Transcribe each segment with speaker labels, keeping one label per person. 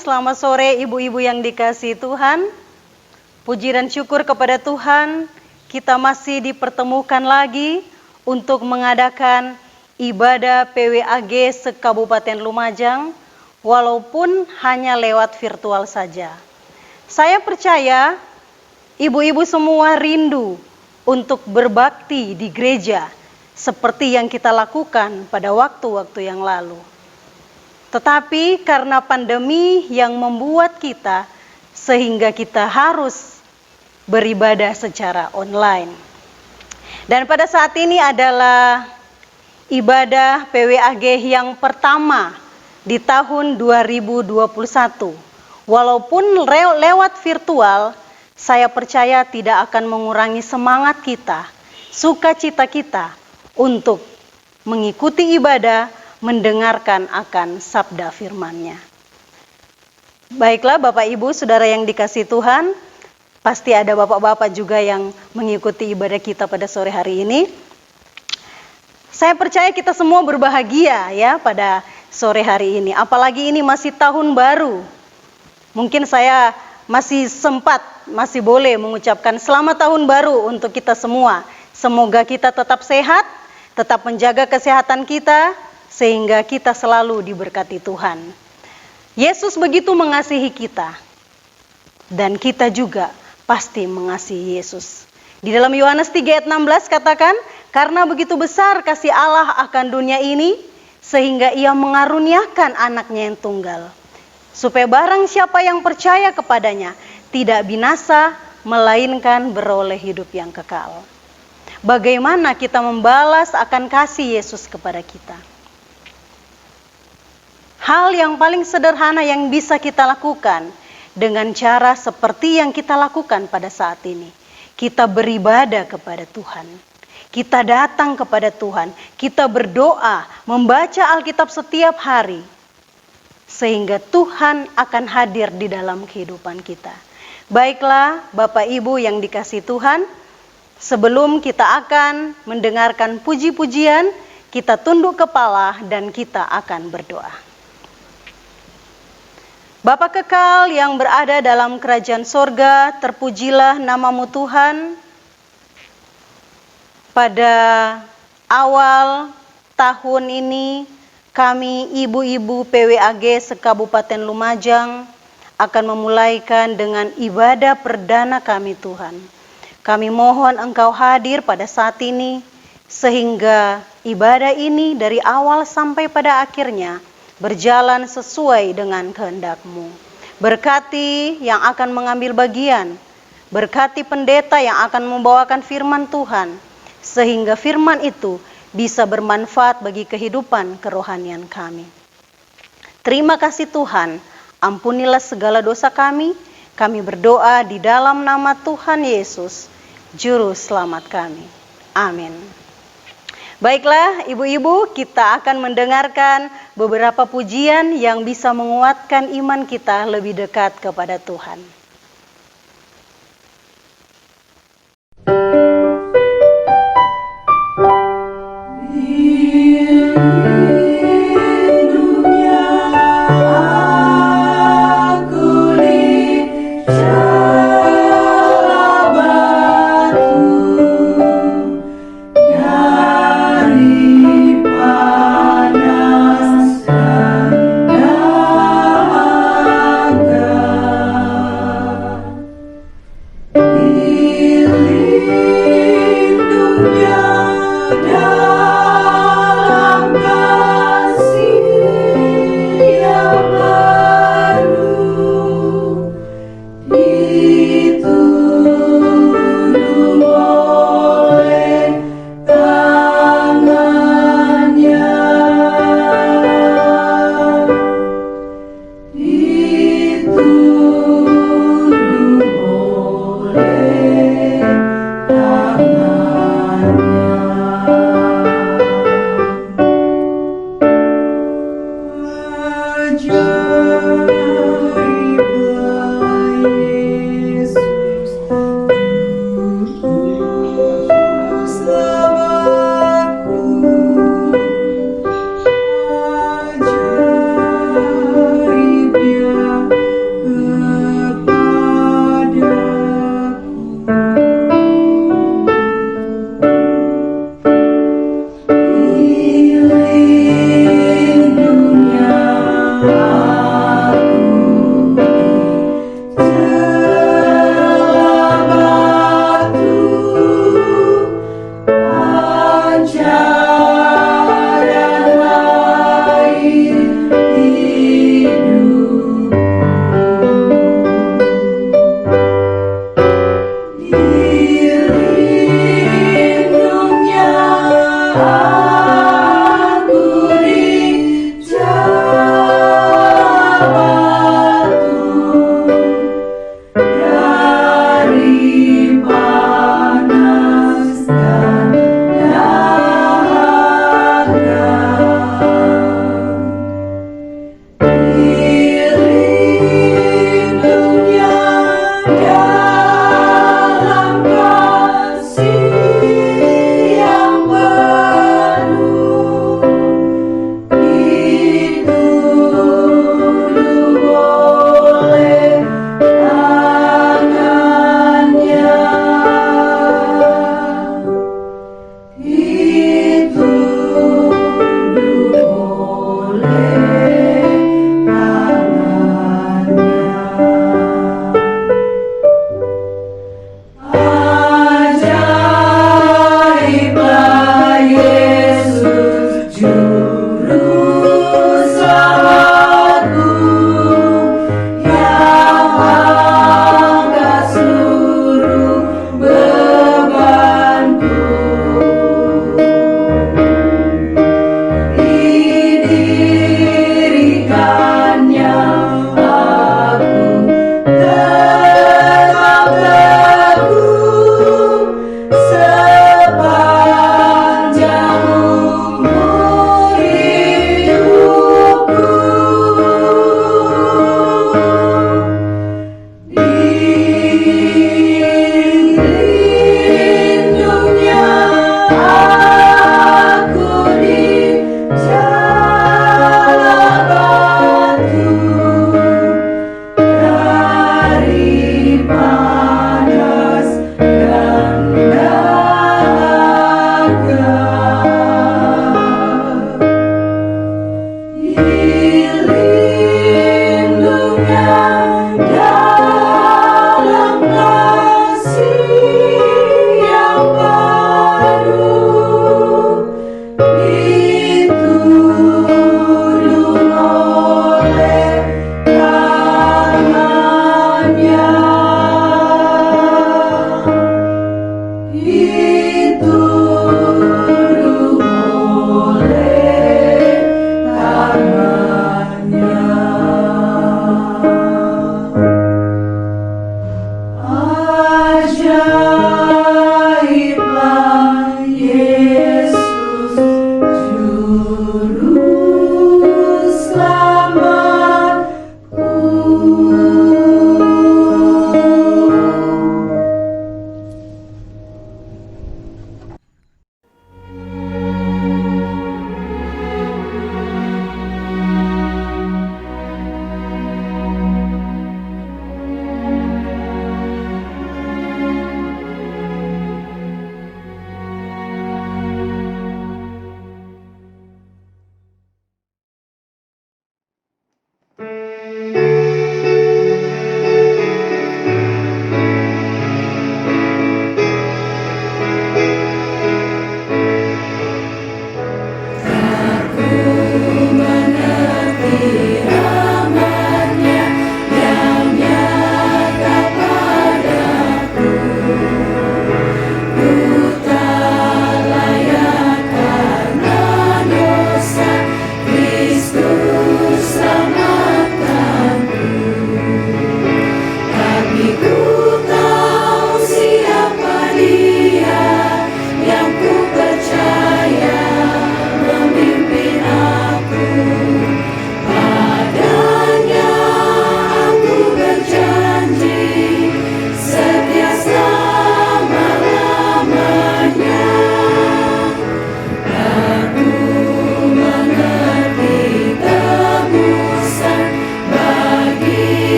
Speaker 1: selamat sore ibu-ibu yang dikasihi Tuhan. Puji dan syukur kepada Tuhan, kita masih dipertemukan lagi untuk mengadakan ibadah PWAG se-Kabupaten Lumajang, walaupun hanya lewat virtual saja. Saya percaya ibu-ibu semua rindu untuk berbakti di gereja, seperti yang kita lakukan pada waktu-waktu yang lalu. Tetapi karena pandemi yang membuat kita, sehingga kita harus beribadah secara online. Dan pada saat ini adalah ibadah PWAG yang pertama di tahun 2021. Walaupun lewat virtual, saya percaya tidak akan mengurangi semangat kita, sukacita kita untuk mengikuti ibadah, mendengarkan akan sabda firman-Nya. Baiklah Bapak Ibu, Saudara yang dikasihi Tuhan, pasti ada Bapak-Bapak juga yang mengikuti ibadah kita pada sore hari ini. Saya percaya kita semua berbahagia ya pada sore hari ini, apalagi ini masih tahun baru. Mungkin saya masih boleh mengucapkan selamat tahun baru untuk kita semua. Semoga kita tetap sehat, tetap menjaga kesehatan kita, sehingga kita selalu diberkati Tuhan. Yesus begitu mengasihi kita, dan kita juga pasti mengasihi Yesus. Di dalam Yohanes 3 ayat 16 katakan, karena begitu besar kasih Allah akan dunia ini, sehingga ia mengaruniakan anaknya yang tunggal, supaya barang siapa yang percaya kepadanya tidak binasa, melainkan beroleh hidup yang kekal. Bagaimana kita membalas akan kasih Yesus kepada kita? Hal yang paling sederhana yang bisa kita lakukan dengan cara seperti yang kita lakukan pada saat ini. Kita beribadah kepada Tuhan. Kita datang kepada Tuhan. Kita berdoa, membaca Alkitab setiap hari. Sehingga Tuhan akan hadir di dalam kehidupan kita. Baiklah Bapak Ibu yang dikasihi Tuhan, sebelum kita akan mendengarkan puji-pujian, kita tunduk kepala dan kita akan berdoa. Bapa kekal yang berada dalam kerajaan sorga, terpujilah nama-Mu Tuhan. Pada awal tahun ini, kami ibu-ibu PWAG se-Kabupaten Lumajang akan memulaikan dengan ibadah perdana kami Tuhan. Kami mohon Engkau hadir pada saat ini, sehingga ibadah ini dari awal sampai pada akhirnya berjalan sesuai dengan kehendak-Mu. Berkati yang akan mengambil bagian, berkati pendeta yang akan membawakan firman Tuhan, sehingga firman itu bisa bermanfaat bagi kehidupan kerohanian kami. Terima kasih Tuhan, ampunilah segala dosa kami berdoa di dalam nama Tuhan Yesus, Juru Selamat kami. Amin. Baiklah ibu-ibu, kita akan mendengarkan beberapa pujian yang bisa menguatkan iman kita lebih dekat kepada Tuhan.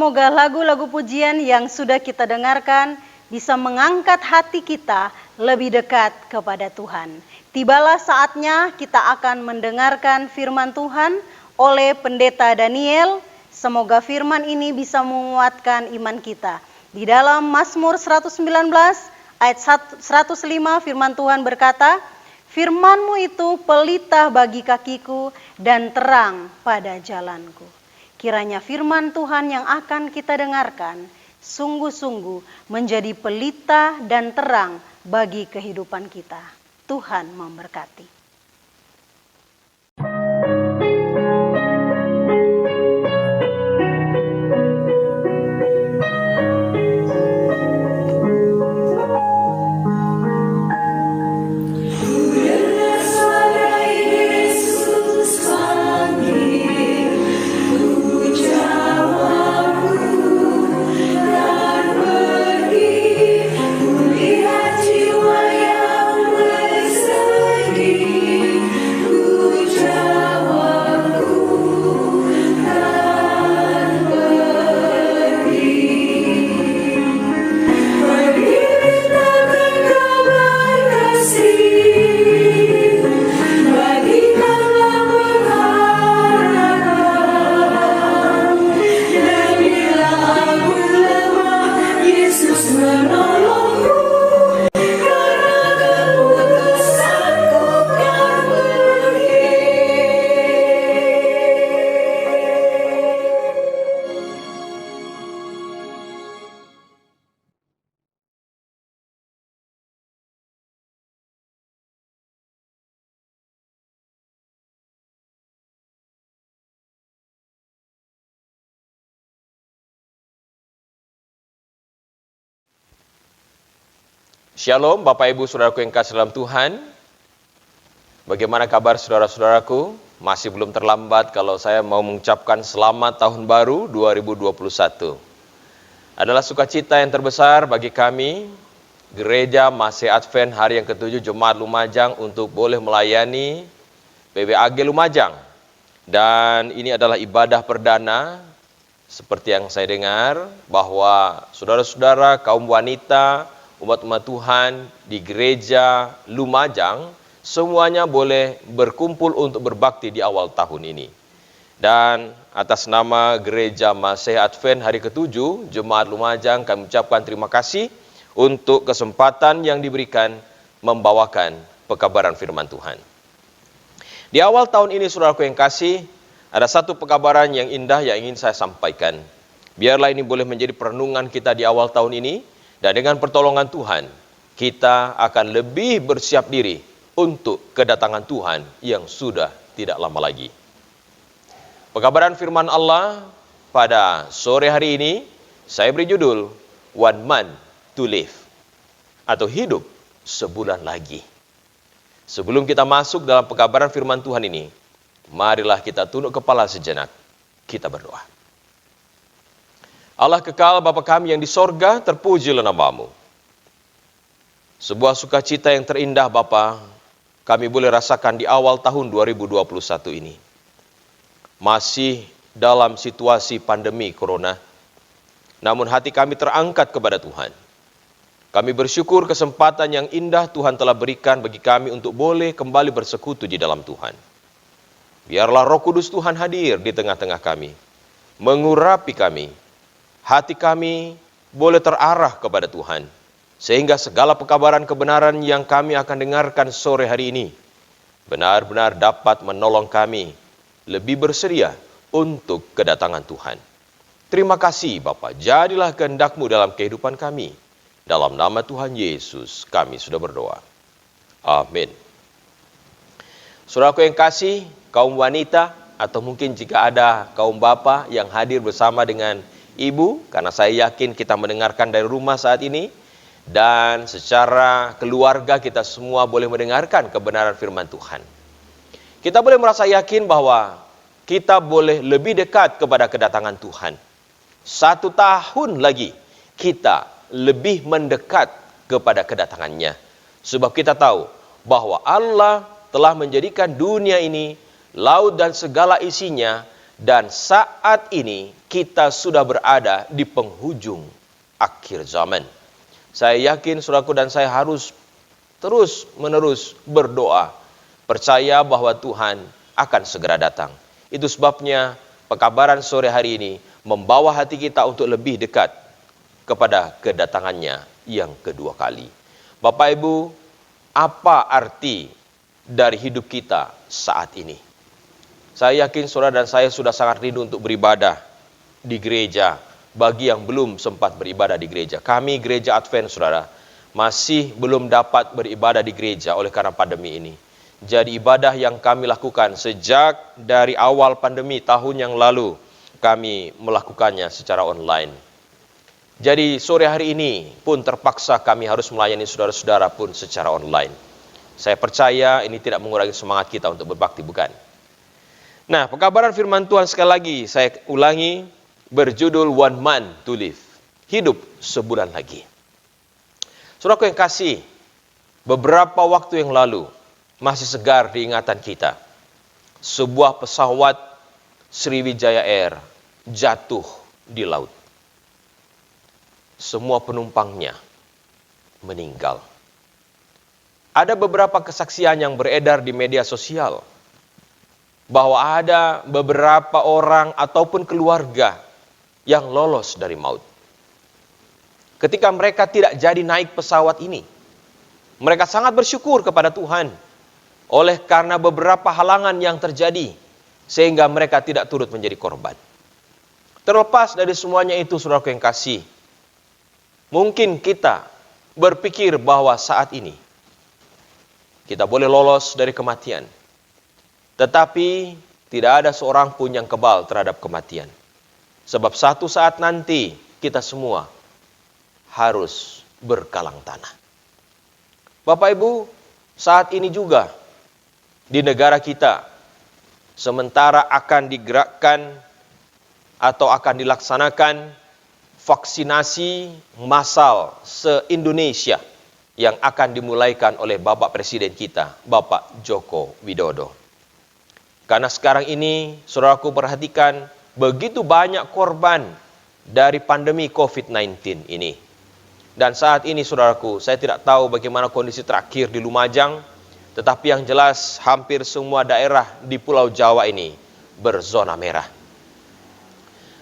Speaker 1: semoga lagu-lagu pujian yang sudah kita dengarkan bisa mengangkat hati kita lebih dekat kepada Tuhan. Tibalah saatnya kita akan mendengarkan firman Tuhan oleh Pendeta Daniel. Semoga firman ini bisa menguatkan iman kita. Di dalam Mazmur 119 ayat 105 firman Tuhan berkata, "Firman-Mu itu pelita bagi kakiku dan terang pada jalanku." Kiranya firman Tuhan yang akan kita dengarkan sungguh-sungguh menjadi pelita dan terang bagi kehidupan kita. Tuhan memberkati.
Speaker 2: Shalom Bapak Ibu Saudaraku yang kasih dalam Tuhan. Bagaimana kabar saudara-saudaraku? Masih belum terlambat kalau saya mau mengucapkan selamat tahun baru 2021. Adalah sukacita yang terbesar bagi kami, Gereja Masih Advent hari yang ke-7 Jemaat Lumajang untuk boleh melayani PBAG Lumajang. Dan ini adalah ibadah perdana, seperti yang saya dengar, bahwa saudara-saudara kaum wanita, umat-umat Tuhan di gereja Lumajang, semuanya boleh berkumpul untuk berbakti di awal tahun ini. Dan atas nama Gereja Masih Advent hari ke-7, Jemaat Lumajang, kami ucapkan terima kasih untuk kesempatan yang diberikan membawakan pekabaran firman Tuhan. Di awal tahun ini, saudaraku yang kasih, ada satu pekabaran yang indah yang ingin saya sampaikan. Biarlah ini boleh menjadi perenungan kita di awal tahun ini. Dan dengan pertolongan Tuhan, kita akan lebih bersiap diri untuk kedatangan Tuhan yang sudah tidak lama lagi. Pekabaran firman Allah pada sore hari ini, saya beri judul, One Month to Live, atau hidup sebulan lagi. Sebelum kita masuk dalam pekabaran firman Tuhan ini, marilah kita tunduk kepala sejenak, kita berdoa. Allah kekal Bapa kami yang di sorga, terpujilah nama-Mu. Sebuah sukacita yang terindah Bapa, kami boleh rasakan di awal tahun 2021 ini. Masih dalam situasi pandemi corona, namun hati kami terangkat kepada Tuhan. Kami bersyukur kesempatan yang indah Tuhan telah berikan bagi kami untuk boleh kembali bersekutu di dalam Tuhan. Biarlah Roh Kudus Tuhan hadir di tengah-tengah kami, mengurapi kami, hati kami boleh terarah kepada Tuhan, sehingga segala pekabaran kebenaran yang kami akan dengarkan sore hari ini, benar-benar dapat menolong kami lebih bersedia untuk kedatangan Tuhan. Terima kasih Bapa, jadilah kehendak-Mu dalam kehidupan kami. Dalam nama Tuhan Yesus kami sudah berdoa. Amin. Saudaraku yang kasih, kaum wanita, atau mungkin jika ada kaum bapa yang hadir bersama dengan Ibu, karena saya yakin kita mendengarkan dari rumah saat ini, dan secara keluarga kita semua boleh mendengarkan kebenaran firman Tuhan. Kita boleh merasa yakin bahwa kita boleh lebih dekat kepada kedatangan Tuhan. 1 tahun lagi kita lebih mendekat kepada kedatangannya. Sebab kita tahu bahwa Allah telah menjadikan dunia ini, laut dan segala isinya, Dan saat ini kita sudah berada di penghujung akhir zaman. Saya yakin saudaraku dan saya harus terus menerus berdoa, percaya bahwa Tuhan akan segera datang. Itu sebabnya pekabaran sore hari ini membawa hati kita untuk lebih dekat kepada kedatangannya yang kedua kali. Bapak Ibu, apa arti dari hidup kita saat ini? Saya yakin saudara dan saya sudah sangat rindu untuk beribadah di gereja. Bagi yang belum sempat beribadah di gereja, kami gereja Advent saudara masih belum dapat beribadah di gereja oleh karena pandemi ini. Jadi ibadah yang kami lakukan sejak dari awal pandemi tahun yang lalu, kami melakukannya secara online. Jadi sore hari ini pun terpaksa kami harus melayani saudara-saudara pun secara online. Saya percaya ini tidak mengurangi semangat kita untuk berbakti, bukan? Nah, pekabaran firman Tuhan sekali lagi saya ulangi, berjudul One Month to Live. Hidup sebulan lagi. Saudaraku yang kasih, beberapa waktu yang lalu masih segar di ingatan kita. Sebuah pesawat Sriwijaya Air jatuh di laut. Semua penumpangnya meninggal. Ada beberapa kesaksian yang beredar di media sosial bahwa ada beberapa orang ataupun keluarga yang lolos dari maut. Ketika mereka tidak jadi naik pesawat ini, mereka sangat bersyukur kepada Tuhan oleh karena beberapa halangan yang terjadi sehingga mereka tidak turut menjadi korban. Terlepas dari semuanya itu, saudaraku yang kasih, mungkin kita berpikir bahwa saat ini kita boleh lolos dari kematian, tetapi tidak ada seorang pun yang kebal terhadap kematian. Sebab satu saat nanti kita semua harus berkalang tanah. Bapak Ibu, saat ini juga di negara kita, sementara akan digerakkan atau akan dilaksanakan vaksinasi massal se-Indonesia yang akan dimulaikan oleh Bapak Presiden kita, Bapak Joko Widodo. Karena sekarang ini, saudaraku perhatikan, begitu banyak korban dari pandemi COVID-19 ini. Dan saat ini saudaraku, saya tidak tahu bagaimana kondisi terakhir di Lumajang, tetapi yang jelas hampir semua daerah di Pulau Jawa ini berzona merah.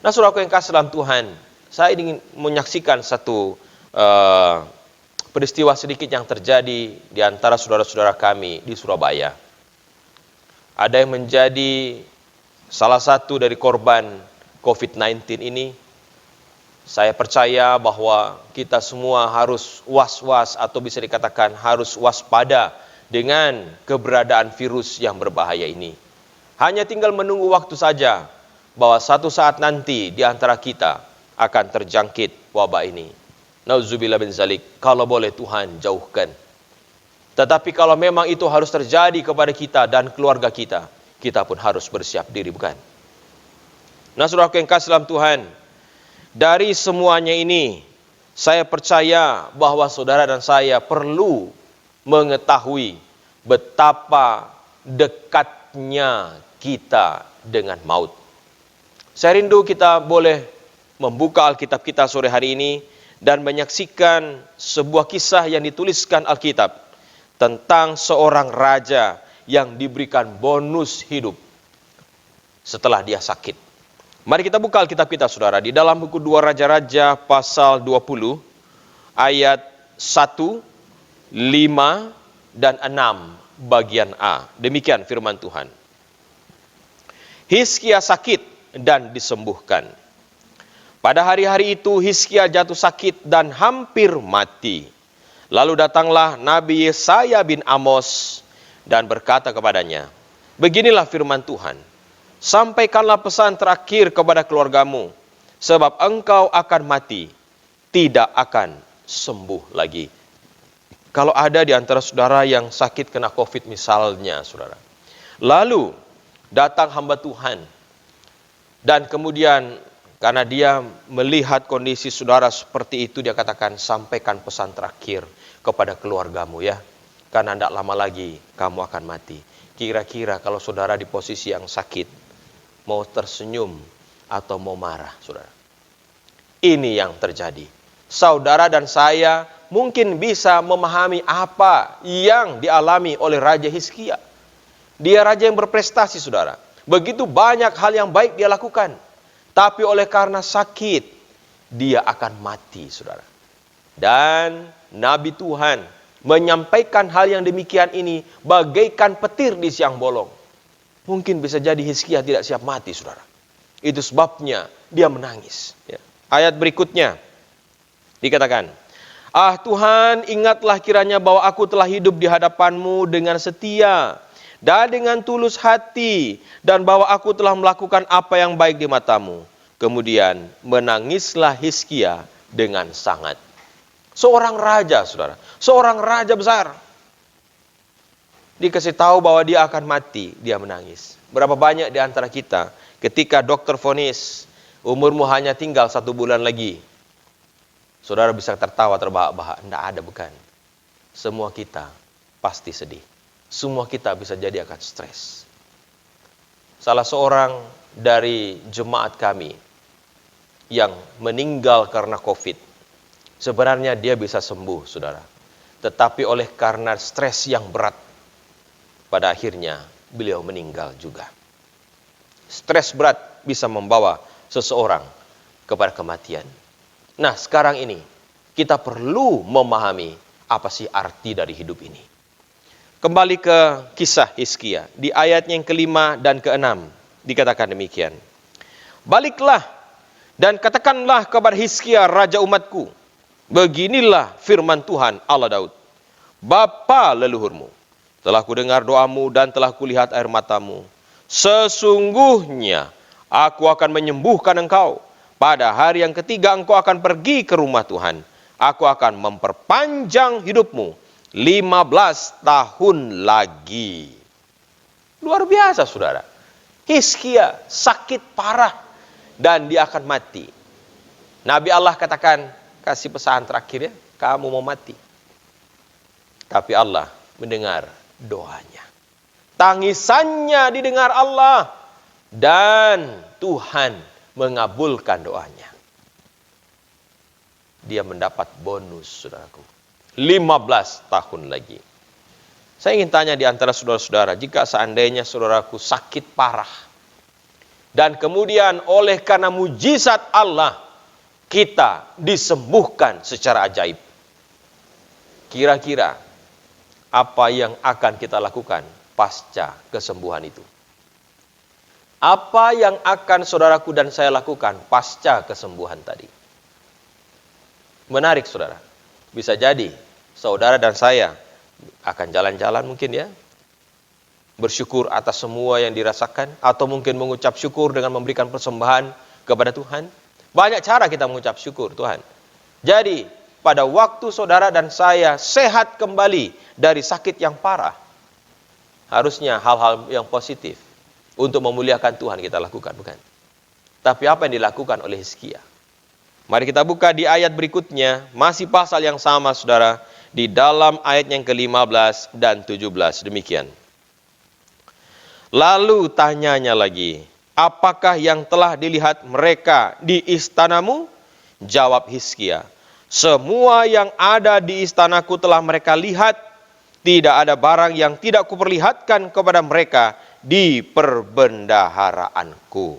Speaker 2: Nah saudaraku yang kasih dalam Tuhan, saya ingin menyaksikan satu peristiwa sedikit yang terjadi di antara saudara-saudara kami di Surabaya. Ada yang menjadi salah satu dari korban COVID-19 ini. Saya percaya bahwa kita semua harus was-was atau bisa dikatakan harus waspada dengan keberadaan virus yang berbahaya ini. Hanya tinggal menunggu waktu saja bahwa satu saat nanti di antara kita akan terjangkit wabah ini. Nauzubillah min zalik, kalau boleh Tuhan jauhkan. Tetapi kalau memang itu harus terjadi kepada kita dan keluarga kita, kita pun harus bersiap diri, bukan? Nah, saudaraku yang kasih dalam Tuhan, dari semuanya ini, saya percaya bahwa saudara dan saya perlu mengetahui betapa dekatnya kita dengan maut. Saya rindu kita boleh membuka Alkitab kita sore hari ini dan menyaksikan sebuah kisah yang dituliskan Alkitab tentang seorang raja yang diberikan bonus hidup setelah dia sakit. Mari kita buka Alkitab kita saudara di dalam buku 2 Raja-Raja pasal 20 ayat 1, 5 dan 6 bagian A. Demikian firman Tuhan. Hizkia sakit dan disembuhkan. Pada hari-hari itu Hizkia jatuh sakit dan hampir mati. Lalu datanglah Nabi Yesaya bin Amos dan berkata kepadanya, beginilah firman Tuhan, sampaikanlah pesan terakhir kepada keluargamu, sebab engkau akan mati, tidak akan sembuh lagi. Kalau ada di antara saudara yang sakit kena COVID misalnya, saudara, lalu datang hamba Tuhan, dan kemudian karena dia melihat kondisi saudara seperti itu, dia katakan, sampaikan pesan terakhir kepada keluargamu ya, karena tidak lama lagi kamu akan mati. Kira-kira kalau saudara di posisi yang sakit, mau tersenyum atau mau marah, saudara. Ini yang terjadi. Saudara dan saya mungkin bisa memahami apa yang dialami oleh Raja Hizkia. Dia raja yang berprestasi, saudara. Begitu banyak hal yang baik dia lakukan. Tapi oleh karena sakit, dia akan mati, saudara. Dan Nabi Tuhan menyampaikan hal yang demikian ini bagaikan petir di siang bolong. Mungkin bisa jadi Hizkia tidak siap mati, saudara. Itu sebabnya dia menangis. Ya. Ayat berikutnya dikatakan, "Ah Tuhan, ingatlah kiranya bahwa aku telah hidup di hadapan-Mu dengan setia dan dengan tulus hati, dan bahwa aku telah melakukan apa yang baik di mata-Mu." Kemudian menangislah Hizkia dengan sangat. Seorang raja, saudara. Seorang raja besar. Dikasih tahu bahwa dia akan mati, dia menangis. Berapa banyak di antara kita, ketika dokter vonis, umurmu hanya tinggal 1 bulan lagi, saudara bisa tertawa terbahak-bahak. Tidak ada, bukan. Semua kita pasti sedih. Semua kita bisa jadi akan stres. Salah seorang dari jemaat kami yang meninggal karena COVID, sebenarnya dia bisa sembuh, saudara. Tetapi oleh karena stres yang berat, pada akhirnya beliau meninggal juga. Stres berat bisa membawa seseorang kepada kematian. Nah, sekarang ini kita perlu memahami apa sih arti dari hidup ini. Kembali ke kisah Hizkia. Di ayatnya yang ke-5 dan ke-6 dikatakan demikian. "Baliklah dan katakanlah kepada Hizkia raja umatku, beginilah firman Tuhan Allah Daud, Bapa leluhurmu. Telah kudengar doamu dan telah kulihat air matamu. Sesungguhnya aku akan menyembuhkan engkau. Pada hari yang ketiga engkau akan pergi ke rumah Tuhan. Aku akan memperpanjang hidupmu 15 tahun lagi." Luar biasa, saudara. Hizkia sakit parah dan dia akan mati. Nabi Allah katakan, kasih pesan terakhir ya, kamu mau mati. Tapi Allah mendengar doanya. Tangisannya didengar Allah dan Tuhan mengabulkan doanya. Dia mendapat bonus, saudaraku. 15 tahun lagi. Saya ingin tanya di antara saudara-saudara, jika seandainya saudaraku sakit parah, dan kemudian oleh karena mujizat Allah, kita disembuhkan secara ajaib. Kira-kira apa yang akan kita lakukan pasca kesembuhan itu? Apa yang akan saudaraku dan saya lakukan pasca kesembuhan tadi? Menarik, saudara. Bisa jadi saudara dan saya akan jalan-jalan mungkin ya, bersyukur atas semua yang dirasakan, atau mungkin mengucap syukur dengan memberikan persembahan kepada Tuhan. Banyak cara kita mengucap syukur Tuhan. Jadi pada waktu saudara dan saya sehat kembali dari sakit yang parah, harusnya hal-hal yang positif untuk memuliakan Tuhan kita lakukan, bukan? Tapi apa yang dilakukan oleh Hizkia? Mari kita buka di ayat berikutnya, masih pasal yang sama, saudara, di dalam ayat yang ke-15 dan 17, demikian. Lalu tanyanya lagi, apakah yang telah dilihat mereka di istanamu? Jawab Hizkia, semua yang ada di istanaku telah mereka lihat. Tidak ada barang yang tidak kuperlihatkan kepada mereka di perbendaharaanku.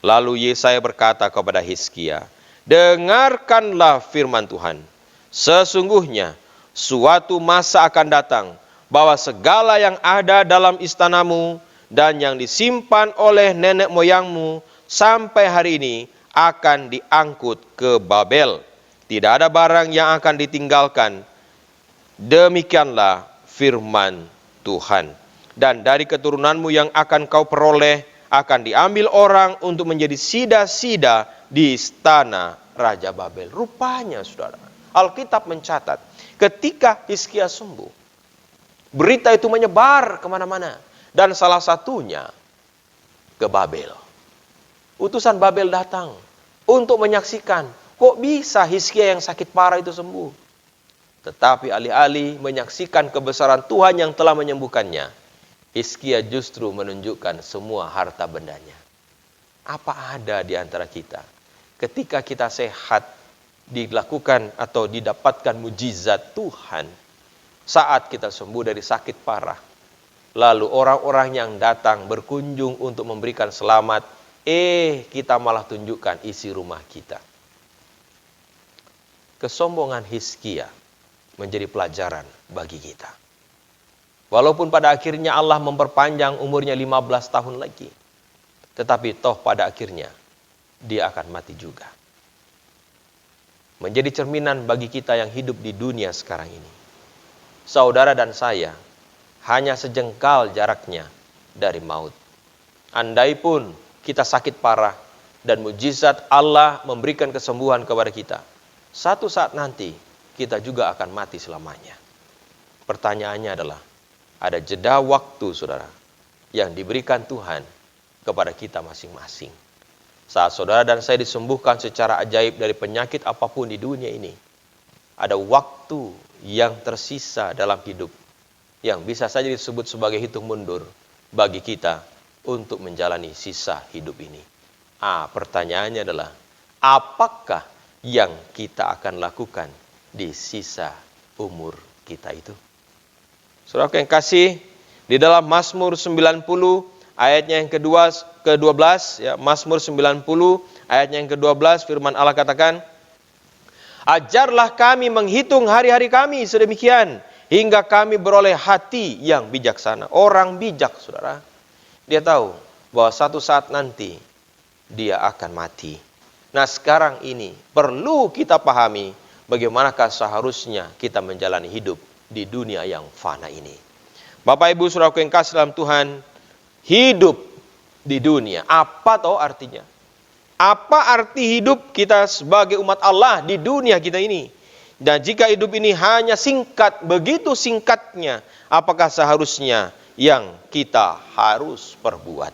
Speaker 2: Lalu Yesaya berkata kepada Hizkia, dengarkanlah firman Tuhan. Sesungguhnya suatu masa akan datang bahwa segala yang ada dalam istanamu dan yang disimpan oleh nenek moyangmu sampai hari ini akan diangkut ke Babel. Tidak ada barang yang akan ditinggalkan. Demikianlah firman Tuhan. Dan dari keturunanmu yang akan kau peroleh akan diambil orang untuk menjadi sida-sida di istana Raja Babel. Rupanya, saudara, Alkitab mencatat ketika Hizkia sembuh, berita itu menyebar kemana-mana. Dan salah satunya ke Babel. Utusan Babel datang untuk menyaksikan, kok bisa Hizkia yang sakit parah itu sembuh? Tetapi alih-alih menyaksikan kebesaran Tuhan yang telah menyembuhkannya, Hizkia justru menunjukkan semua harta bendanya. Apa ada di antara kita ketika kita sehat dilakukan atau didapatkan mujizat Tuhan saat kita sembuh dari sakit parah, lalu orang-orang yang datang berkunjung untuk memberikan selamat, kita malah tunjukkan isi rumah kita. Kesombongan Hizkia menjadi pelajaran bagi kita. Walaupun pada akhirnya Allah memperpanjang umurnya 15 tahun lagi, tetapi toh pada akhirnya dia akan mati juga. Menjadi cerminan bagi kita yang hidup di dunia sekarang ini. Saudara dan saya hanya sejengkal jaraknya dari maut. Andaipun kita sakit parah dan mujizat Allah memberikan kesembuhan kepada kita, satu saat nanti kita juga akan mati selamanya. Pertanyaannya adalah, ada jeda waktu, saudara, yang diberikan Tuhan kepada kita masing-masing. Saat saudara dan saya disembuhkan secara ajaib dari penyakit apapun di dunia ini, ada waktu yang tersisa dalam hidup yang bisa saja disebut sebagai hitung mundur bagi kita untuk menjalani sisa hidup ini. Pertanyaannya adalah, apakah yang kita akan lakukan di sisa umur kita itu? Saudara yang kasih, di dalam Mazmur 90 ayatnya yang ke-12, ya, Mazmur 90 ayatnya yang ke-12, firman Allah katakan, ajarlah kami menghitung hari-hari kami sedemikian, hingga kami beroleh hati yang bijaksana. Orang bijak, saudara, dia tahu bahwa satu saat nanti dia akan mati. Nah, sekarang ini perlu kita pahami bagaimanakah seharusnya kita menjalani hidup di dunia yang fana ini. Bapak Ibu Saudaraku yang kasih dalam Tuhan, hidup di dunia, apa toh artinya? Apa arti hidup kita sebagai umat Allah di dunia kita ini? Dan jika hidup ini hanya singkat, begitu singkatnya, apakah seharusnya yang kita harus perbuat?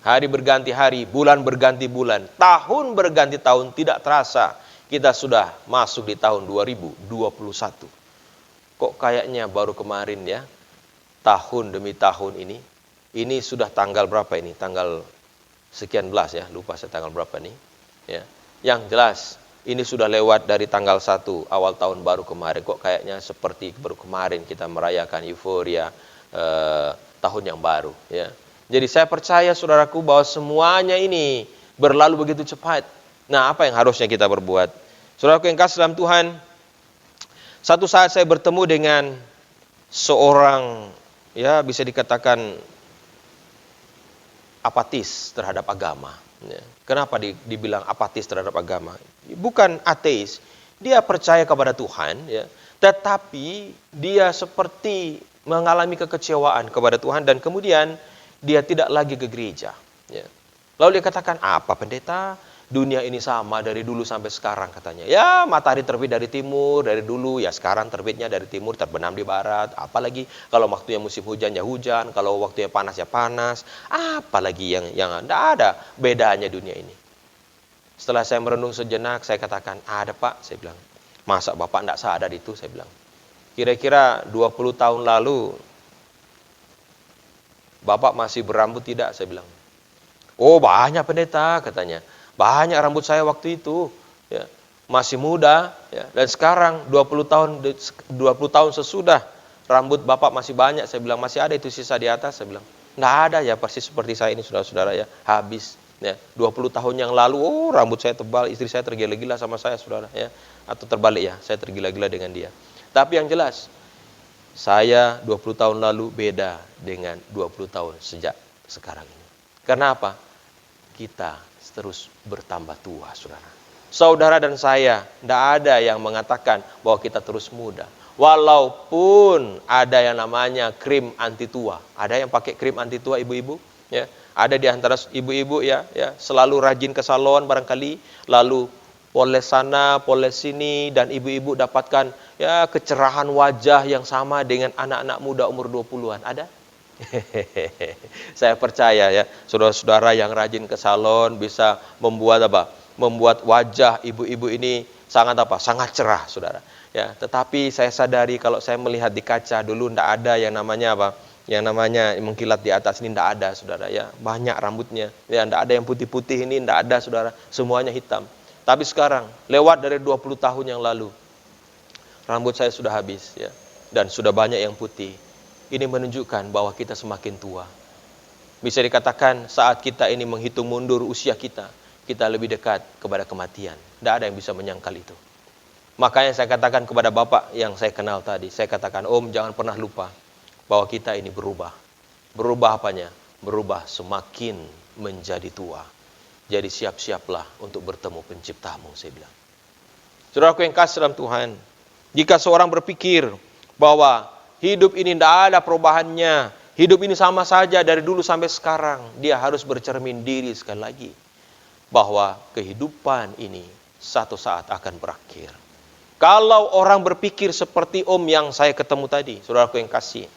Speaker 2: Hari berganti hari, bulan berganti bulan, tahun berganti tahun, tidak terasa kita sudah masuk di tahun 2021. Kok kayaknya baru kemarin ya, tahun demi tahun ini. Ini sudah tanggal berapa ini? Tanggal sekian belas ya, lupa saya tanggal berapa nih. Ya. Yang jelas, ini sudah lewat dari tanggal 1 awal tahun baru kemarin. Kok kayaknya seperti baru kemarin kita merayakan euforia tahun yang baru. Ya. Jadi saya percaya saudaraku bahwa semuanya ini berlalu begitu cepat. Nah, apa yang harusnya kita berbuat? Saudaraku yang kasih dalam Tuhan, satu saat saya bertemu dengan seorang, ya bisa dikatakan apatis terhadap agama. Ya. Kenapa dibilang apatis terhadap agama? Bukan ateis, dia percaya kepada Tuhan, ya, tetapi dia seperti mengalami kekecewaan kepada Tuhan dan kemudian dia tidak lagi ke gereja. Ya. Lalu dia katakan, apa pendeta? Dunia ini sama dari dulu sampai sekarang katanya. Ya, matahari terbit dari timur, dari dulu. Ya, sekarang terbitnya dari timur, terbenam di barat. Apalagi kalau waktunya musim hujan ya hujan. Kalau waktunya panas ya panas. Apalagi yang tidak ada bedanya dunia ini. Setelah saya merenung sejenak, saya katakan, ada Pak. Saya bilang, masa Bapak tidak sadar itu? Saya bilang, kira-kira 20 tahun lalu Bapak masih berambut tidak? Saya bilang. Oh, banyak pendeta katanya. Banyak rambut saya waktu itu. Ya, masih muda. Ya. Dan sekarang 20 tahun sesudah rambut Bapak masih banyak. Saya bilang, masih ada itu sisa di atas? Saya bilang, nggak ada ya, persis seperti saya ini saudara-saudara ya. Habis. Ya, 20 tahun yang lalu, rambut saya tebal, istri saya tergila-gila sama saya saudara. Ya. Atau terbalik ya, saya tergila-gila dengan dia. Tapi yang jelas, saya 20 tahun lalu beda dengan 20 tahun sejak sekarang ini. Kenapa? Kita terus bertambah tua, saudara. Saudara dan saya, tidak ada yang mengatakan bahwa kita terus muda. Walaupun ada yang namanya krim anti tua. Ada yang pakai krim anti tua, ibu-ibu? Ya. Ada di antara ibu-ibu ya, selalu rajin ke salon barangkali, lalu poles sana, poles sini, dan ibu-ibu dapatkan ya kecerahan wajah yang sama dengan anak-anak muda umur 20-an. Ada? Saya percaya ya, saudara-saudara yang rajin ke salon bisa membuat apa? Membuat wajah ibu-ibu ini sangat apa? Sangat cerah, saudara. Ya, tetapi saya sadari kalau saya melihat di kaca dulu tidak ada yang namanya apa? yang namanya mengkilat di atas ini tidak ada, saudara ya. Banyak rambutnya, ya tidak ada yang putih-putih ini, tidak ada saudara, semuanya hitam. Tapi sekarang, lewat dari 20 tahun yang lalu, rambut saya sudah habis ya, dan sudah banyak yang putih. Ini menunjukkan bahwa kita semakin tua. Bisa dikatakan saat kita ini menghitung mundur usia kita lebih dekat kepada kematian. Tidak ada yang bisa menyangkal itu. Makanya saya katakan kepada Bapak yang saya kenal tadi, saya katakan, Om jangan pernah lupa bahwa kita ini berubah. Berubah apanya? Berubah semakin menjadi tua. Jadi siap-siaplah untuk bertemu penciptamu, saya bilang. Saudaraku yang kasih dalam Tuhan, jika seorang berpikir bahwa hidup ini tidak ada perubahannya, hidup ini sama saja dari dulu sampai sekarang, dia harus bercermin diri sekali lagi bahwa kehidupan ini satu saat akan berakhir. Kalau orang berpikir seperti Om yang saya ketemu tadi, saudaraku yang kasih,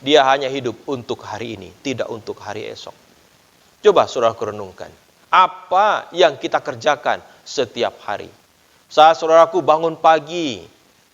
Speaker 2: dia hanya hidup untuk hari ini, tidak untuk hari esok. Coba saudaraku renungkan, apa yang kita kerjakan setiap hari? Saat saudaraku bangun pagi,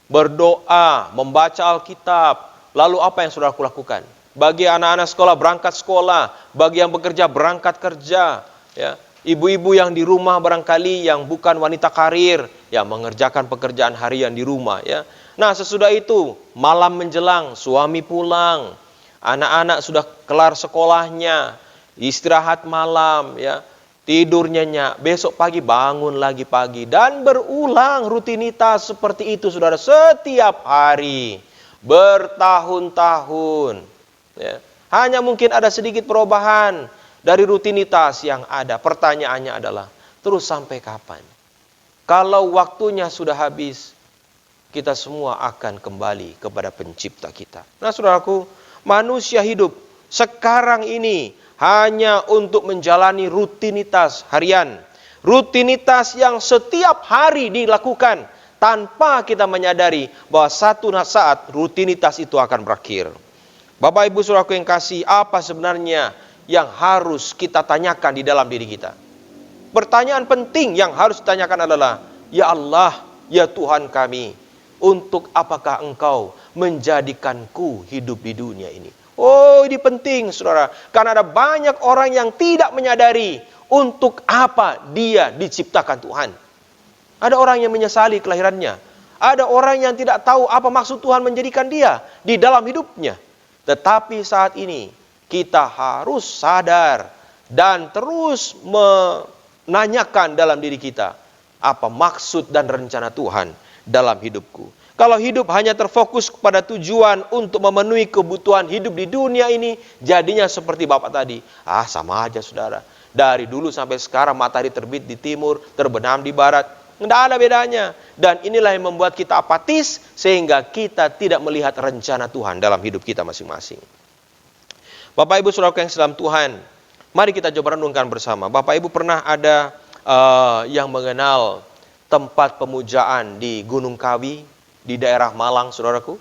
Speaker 2: berdoa, membaca Alkitab, lalu apa yang saudaraku lakukan? Bagi anak-anak sekolah berangkat sekolah, bagi yang bekerja berangkat kerja, ya. Ibu-ibu yang di rumah barangkali yang bukan wanita karir, ya mengerjakan pekerjaan harian di rumah, ya. Nah, sesudah itu malam menjelang, suami pulang, anak-anak sudah kelar sekolahnya, istirahat malam, ya. Tidur nyenyak, besok pagi bangun lagi pagi, dan berulang rutinitas seperti itu, saudara, setiap hari, bertahun-tahun. Ya. Hanya mungkin ada sedikit perubahan dari rutinitas yang ada. Pertanyaannya adalah, terus sampai kapan? Kalau waktunya sudah habis, kita semua akan kembali kepada pencipta kita. Nah, saudaraku, manusia hidup sekarang ini hanya untuk menjalani rutinitas harian. Rutinitas yang setiap hari dilakukan tanpa kita menyadari bahwa satu saat rutinitas itu akan berakhir. Bapak Ibu saudaraku yang kasih, apa sebenarnya yang harus kita tanyakan di dalam diri kita? Pertanyaan penting yang harus ditanyakan adalah, ya Allah, ya Tuhan kami, untuk apakah Engkau menjadikanku hidup di dunia ini? Oh, ini penting, saudara. Karena ada banyak orang yang tidak menyadari untuk apa dia diciptakan Tuhan. Ada orang yang menyesali kelahirannya. Ada orang yang tidak tahu apa maksud Tuhan menjadikan dia di dalam hidupnya. Tetapi saat ini, kita harus sadar dan terus menanyakan dalam diri kita, apa maksud dan rencana Tuhan dalam hidupku. Kalau hidup hanya terfokus kepada tujuan untuk memenuhi kebutuhan hidup di dunia ini, jadinya seperti Bapak tadi. Sama aja saudara. Dari dulu sampai sekarang matahari terbit di timur, terbenam di barat. Tidak ada bedanya. Dan inilah yang membuat kita apatis, sehingga kita tidak melihat rencana Tuhan dalam hidup kita masing-masing. Bapak Ibu saudara yang dalam Tuhan, mari kita coba renungkan bersama. Bapak Ibu pernah ada yang mengenal tempat pemujaan di Gunung Kawi, di daerah Malang, saudaraku?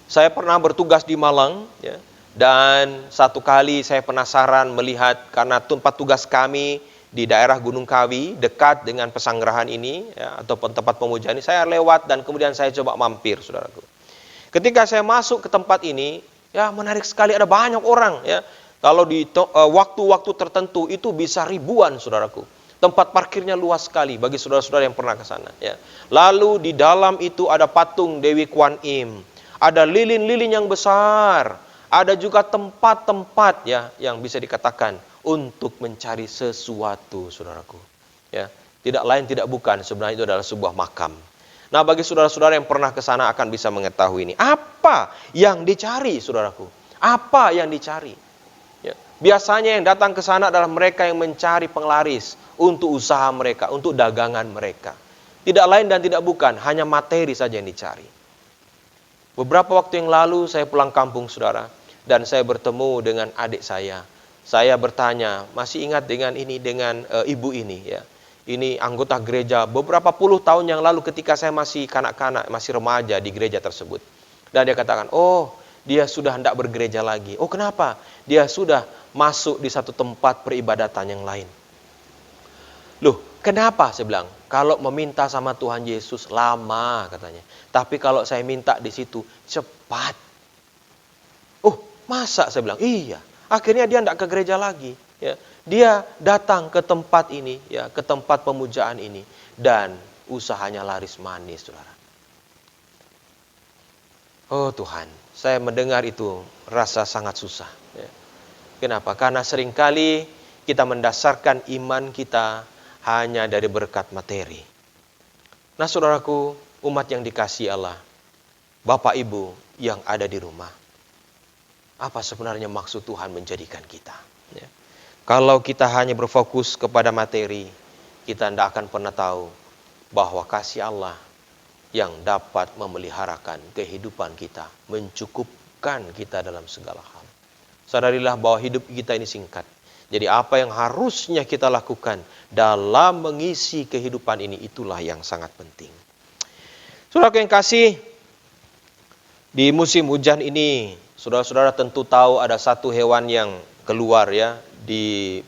Speaker 2: Saya pernah bertugas di Malang, ya, dan satu kali saya penasaran melihat, karena tempat tugas kami di daerah Gunung Kawi, dekat dengan pesanggerahan ini, ya, ataupun tempat pemujaan ini, saya lewat dan kemudian saya coba mampir, saudaraku. Ketika saya masuk ke tempat ini, ya menarik sekali, ada banyak orang, ya. Kalau di waktu-waktu tertentu itu bisa ribuan, saudaraku. Tempat parkirnya luas sekali bagi saudara-saudara yang pernah ke sana, ya. Lalu di dalam itu ada patung Dewi Kuan Im, ada lilin-lilin yang besar, ada juga tempat-tempat, ya, yang bisa dikatakan untuk mencari sesuatu, saudaraku. Ya, tidak lain tidak bukan, sebenarnya itu adalah sebuah makam. Nah, bagi saudara-saudara yang pernah ke sana akan bisa mengetahui ini. Apa yang dicari, saudaraku? Apa yang dicari? Ya, biasanya yang datang ke sana adalah mereka yang mencari penglaris untuk usaha mereka, untuk dagangan mereka. Tidak lain dan tidak bukan, hanya materi saja yang dicari. Beberapa waktu yang lalu saya pulang kampung, saudara, dan saya bertemu dengan adik saya. Saya bertanya, masih ingat dengan ibu ini, ya. Ini anggota gereja beberapa puluh tahun yang lalu ketika saya masih kanak-kanak, masih remaja di gereja tersebut. Dan dia katakan, oh, dia sudah hendak bergereja lagi. Oh, kenapa? Dia sudah masuk di satu tempat peribadatan yang lain. Loh, kenapa? Saya bilang, kalau meminta sama Tuhan Yesus lama katanya. Tapi kalau saya minta di situ cepat. Masa? Saya bilang, iya. Akhirnya dia tidak ke gereja lagi. Ya. Dia datang ke tempat ini, ya, ke tempat pemujaan ini. Dan usahanya laris manis, saudara. Oh Tuhan, saya mendengar itu rasa sangat susah. Ya. Kenapa? Karena seringkali kita mendasarkan iman kita hanya dari berkat materi. Nah saudaraku, umat yang dikasihi Allah, Bapak Ibu yang ada di rumah, apa sebenarnya maksud Tuhan menjadikan kita? Ya. Kalau kita hanya berfokus kepada materi, kita tidak akan pernah tahu bahwa kasih Allah yang dapat memeliharakan kehidupan kita, mencukupkan kita dalam segala hal. Sadarilah bahwa hidup kita ini singkat. Jadi apa yang harusnya kita lakukan dalam mengisi kehidupan ini, itulah yang sangat penting. Saudara yang kasih, di musim hujan ini, saudara-saudara tentu tahu ada satu hewan yang keluar ya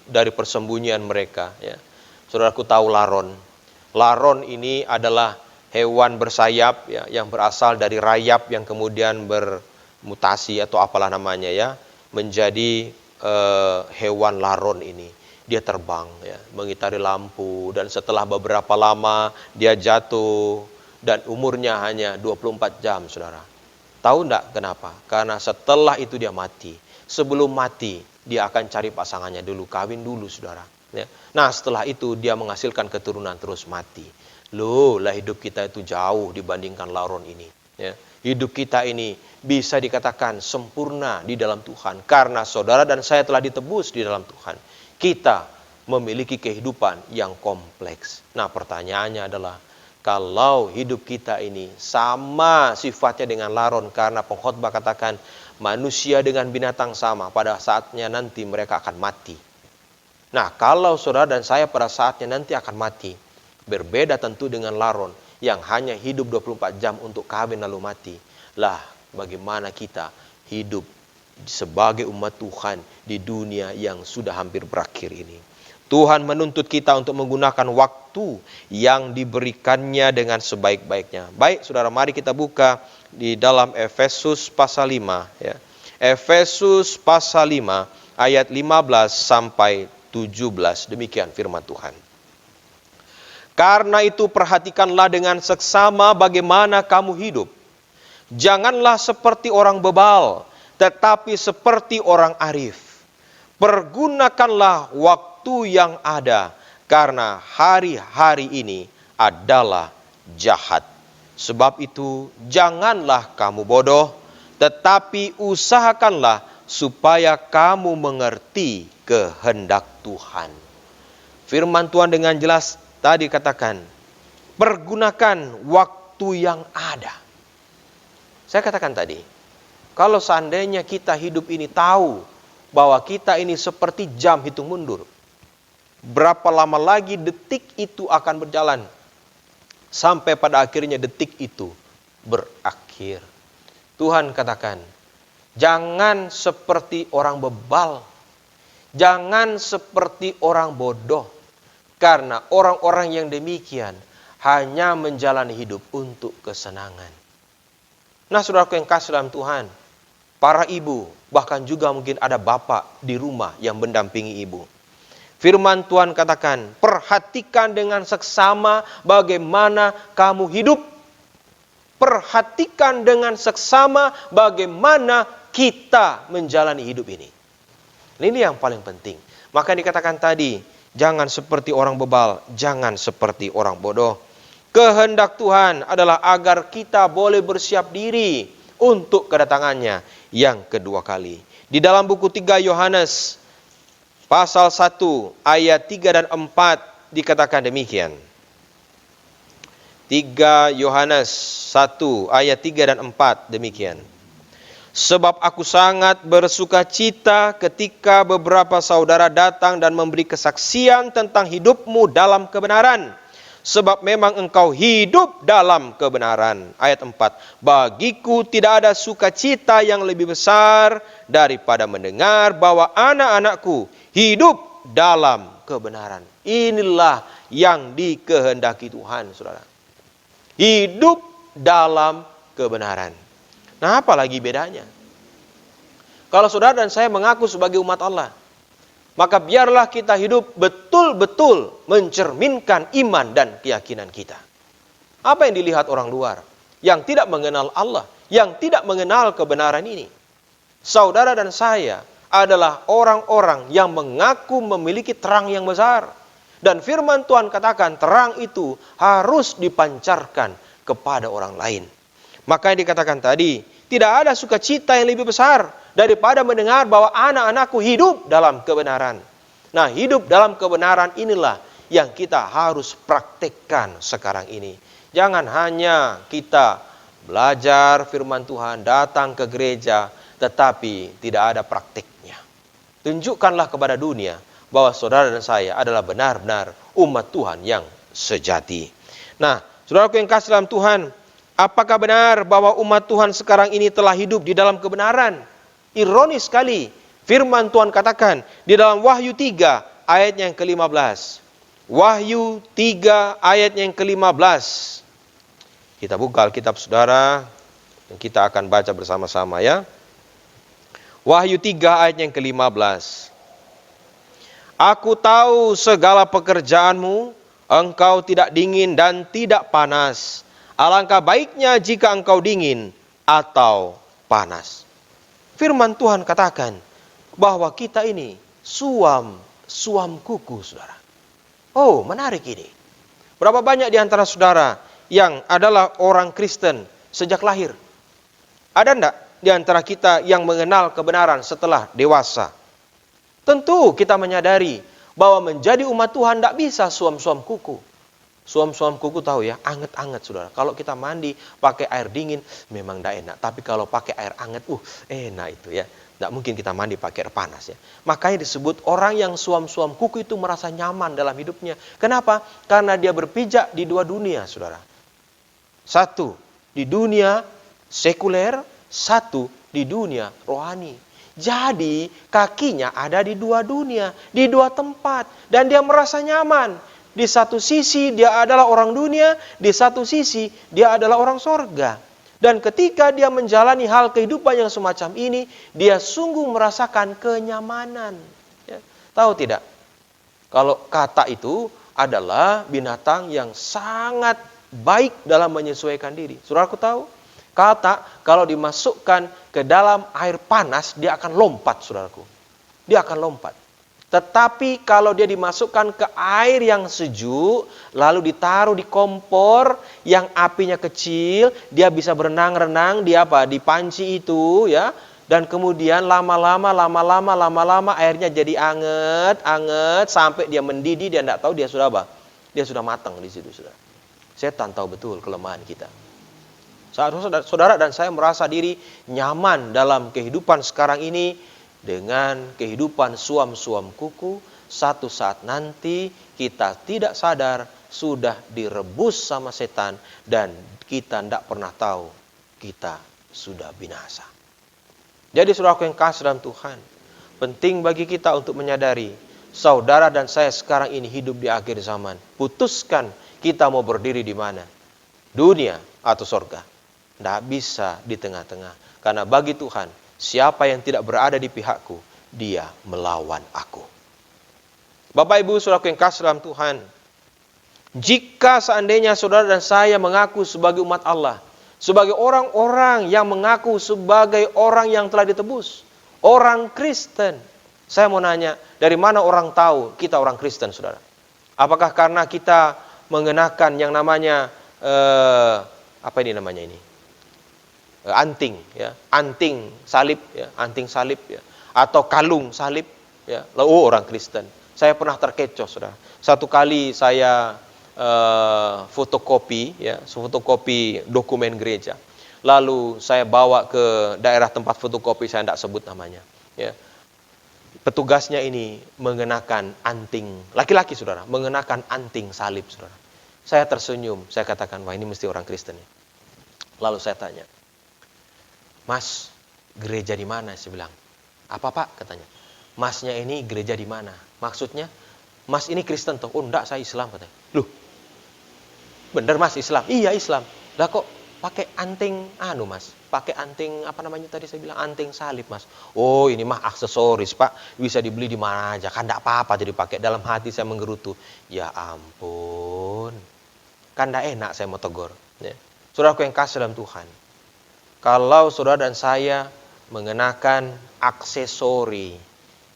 Speaker 2: dari persembunyian mereka. Ya. Saudaraku tahu laron. Laron ini adalah hewan bersayap ya, yang berasal dari rayap yang kemudian bermutasi atau apalah namanya ya, menjadi hewan laron ini. Dia terbang ya, mengitari lampu, dan setelah beberapa lama dia jatuh dan umurnya hanya 24 jam, saudara. Tahu enggak kenapa? Karena setelah itu dia mati. Sebelum mati dia akan cari pasangannya dulu, kawin dulu, saudara. Ya. Nah setelah itu dia menghasilkan keturunan terus mati. Loh, lah hidup kita itu jauh dibandingkan laron ini. Ya. Hidup kita ini bisa dikatakan sempurna di dalam Tuhan. Karena saudara dan saya telah ditebus di dalam Tuhan. Kita memiliki kehidupan yang kompleks. Nah pertanyaannya adalah, kalau hidup kita ini sama sifatnya dengan laron, karena pengkhotbah katakan manusia dengan binatang sama, pada saatnya nanti mereka akan mati. Nah kalau saudara dan saya pada saatnya nanti akan mati, berbeda tentu dengan laron yang hanya hidup 24 jam untuk kawin lalu mati. Lah bagaimana kita hidup sebagai umat Tuhan di dunia yang sudah hampir berakhir ini. Tuhan menuntut kita untuk menggunakan waktu yang diberikannya dengan sebaik-baiknya. Baik saudara, mari kita buka di dalam Efesus pasal 5 ya. Efesus pasal 5 ayat 15 sampai 17, demikian firman Tuhan. Karena itu perhatikanlah dengan seksama bagaimana kamu hidup. Janganlah seperti orang bebal, tetapi seperti orang arif. Pergunakanlah waktu yang ada, karena hari-hari ini adalah jahat. Sebab itu janganlah kamu bodoh, tetapi usahakanlah supaya kamu mengerti kehendak Tuhan. Firman Tuhan dengan jelas tadi katakan, pergunakan waktu yang ada. Saya katakan tadi, kalau seandainya kita hidup ini tahu bahwa kita ini seperti jam hitung mundur, berapa lama lagi detik itu akan berjalan, sampai pada akhirnya detik itu berakhir. Tuhan katakan, jangan seperti orang bebal, jangan seperti orang bodoh, karena orang-orang yang demikian hanya menjalani hidup untuk kesenangan. Nah saudaraku yang kasih dalam Tuhan, para ibu, bahkan juga mungkin ada bapak di rumah yang mendampingi ibu. Firman Tuhan katakan, perhatikan dengan seksama bagaimana kamu hidup. Perhatikan dengan seksama bagaimana kita menjalani hidup ini. Ini yang paling penting. Maka dikatakan tadi, jangan seperti orang bebal, jangan seperti orang bodoh. Kehendak Tuhan adalah agar kita boleh bersiap diri untuk kedatangannya yang kedua kali. Di dalam buku 3 Yohanes pasal 1 ayat 3 dan 4 dikatakan demikian. 3 Yohanes 1 ayat 3 dan 4 demikian. Sebab aku sangat bersuka cita ketika beberapa saudara datang dan memberi kesaksian tentang hidupmu dalam kebenaran. Sebab memang engkau hidup dalam kebenaran. Ayat 4. Bagiku tidak ada sukacita yang lebih besar daripada mendengar bahwa anak-anakku hidup dalam kebenaran. Inilah yang dikehendaki Tuhan, saudara. Hidup dalam kebenaran. Nah, apa lagi bedanya? Kalau saudara dan saya mengaku sebagai umat Allah, maka biarlah kita hidup betul-betul mencerminkan iman dan keyakinan kita. Apa yang dilihat orang luar yang tidak mengenal Allah, yang tidak mengenal kebenaran ini? Saudara dan saya adalah orang-orang yang mengaku memiliki terang yang besar. Dan firman Tuhan katakan terang itu harus dipancarkan kepada orang lain. Makanya dikatakan tadi, tidak ada sukacita yang lebih besar daripada mendengar bahwa anak-anakku hidup dalam kebenaran. Nah, hidup dalam kebenaran inilah yang kita harus praktekkan sekarang ini. Jangan hanya kita belajar firman Tuhan, datang ke gereja, tetapi tidak ada praktiknya. Tunjukkanlah kepada dunia bahwa saudara dan saya adalah benar-benar umat Tuhan yang sejati. Nah, saudaraku yang kasih dalam Tuhan, apakah benar bahwa umat Tuhan sekarang ini telah hidup di dalam kebenaran? Ironis sekali, firman Tuhan katakan di dalam Wahyu 3 ayatnya yang ke-15. Wahyu 3 ayatnya yang ke-15. Kita buka Alkitab saudara, dan kita akan baca bersama-sama ya. Wahyu 3 ayat yang ke-15. Aku tahu segala pekerjaanmu, engkau tidak dingin dan tidak panas. Alangkah baiknya jika engkau dingin atau panas. Firman Tuhan katakan bahwa kita ini suam kuku, saudara. Oh, menarik ini. Berapa banyak di antara saudara yang adalah orang Kristen sejak lahir? Ada enggak di antara kita yang mengenal kebenaran setelah dewasa? Tentu kita menyadari bahwa menjadi umat Tuhan tidak bisa suam-suam kuku. Suam-suam kuku tahu ya, anget-anget saudara. Kalau kita mandi pakai air dingin memang tidak enak. Tapi kalau pakai air anget, enak itu ya. Tidak mungkin kita mandi pakai air panas ya. Makanya disebut orang yang suam-suam kuku itu merasa nyaman dalam hidupnya. Kenapa? Karena dia berpijak di dua dunia saudara. Satu di dunia sekuler, satu di dunia rohani. Jadi kakinya ada di dua dunia, di dua tempat. Dan dia merasa nyaman. Di satu sisi dia adalah orang dunia, di satu sisi dia adalah orang sorga. Dan ketika dia menjalani hal kehidupan yang semacam ini, dia sungguh merasakan kenyamanan. Ya. Tahu tidak? Kalau kata itu adalah binatang yang sangat baik dalam menyesuaikan diri. Saudaraku tahu? Kata kalau dimasukkan ke dalam air panas, dia akan lompat, saudaraku. Dia akan lompat. Tetapi kalau dia dimasukkan ke air yang sejuk, lalu ditaruh di kompor yang apinya kecil, dia bisa berenang-renang di panci itu, ya. Dan kemudian lama-lama airnya jadi anget sampai dia mendidih, dia tidak tahu dia sudah apa? Dia sudah matang di situ, saudara. Setan tahu betul kelemahan kita. Saudara dan saya merasa diri nyaman dalam kehidupan sekarang ini dengan kehidupan suam-suam kuku. Satu saat nanti kita tidak sadar sudah direbus sama setan dan kita tidak pernah tahu kita sudah binasa. Jadi saudaraku yang kasih dalam Tuhan, penting bagi kita untuk menyadari saudara dan saya sekarang ini hidup di akhir zaman. Putuskan kita mau berdiri di mana? Dunia atau sorga? Tidak bisa di tengah-tengah. Karena bagi Tuhan, siapa yang tidak berada di pihakku, dia melawan aku. Bapak Ibu saudaraku yang kasih dalam Tuhan, jika seandainya saudara dan saya mengaku sebagai umat Allah, sebagai orang-orang yang mengaku sebagai orang yang telah ditebus, orang Kristen, saya mau nanya, dari mana orang tahu kita orang Kristen, saudara? Apakah karena kita mengenakan yang namanya anting, ya, anting salib, ya, atau kalung salib, ya, orang Kristen. Saya pernah terkecoh, saudara. Satu kali saya fotokopi dokumen gereja. Lalu saya bawa ke daerah tempat fotokopi, saya tidak sebut namanya. Ya. Petugasnya ini mengenakan anting, laki-laki saudara, mengenakan anting salib saudara. Saya tersenyum, saya katakan, wah ini mesti orang Kristen. Lalu saya tanya, Mas, gereja di mana? Saya bilang, apa Pak? Katanya, Masnya ini gereja di mana? Maksudnya, Mas ini Kristen toh? Oh enggak, saya Islam katanya. Loh, bener Mas Islam? Iya Islam. Lah kok pakai anting mas, pakai anting apa namanya tadi saya bilang anting salib mas. Oh ini mah aksesoris pak, bisa dibeli di mana aja, kan tidak apa-apa jadi pakai. Dalam hati saya menggerutu, ya ampun, kan tidak enak saya mau tegur. Ya. Saudaraku yang kasih dalam Tuhan, kalau saudara dan saya mengenakan aksesori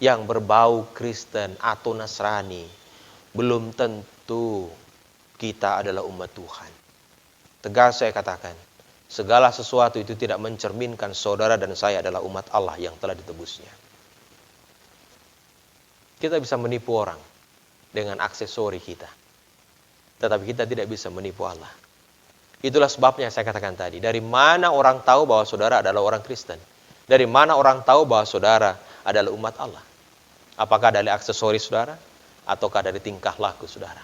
Speaker 2: yang berbau Kristen atau Nasrani, belum tentu kita adalah umat Tuhan. Tegas saya katakan, segala sesuatu itu tidak mencerminkan saudara dan saya adalah umat Allah yang telah ditebusnya. Kita bisa menipu orang dengan aksesori kita, tetapi kita tidak bisa menipu Allah. Itulah sebabnya saya katakan tadi, dari mana orang tahu bahwa saudara adalah orang Kristen? Dari mana orang tahu bahwa saudara adalah umat Allah? Apakah dari aksesori saudara? Ataukah dari tingkah laku saudara?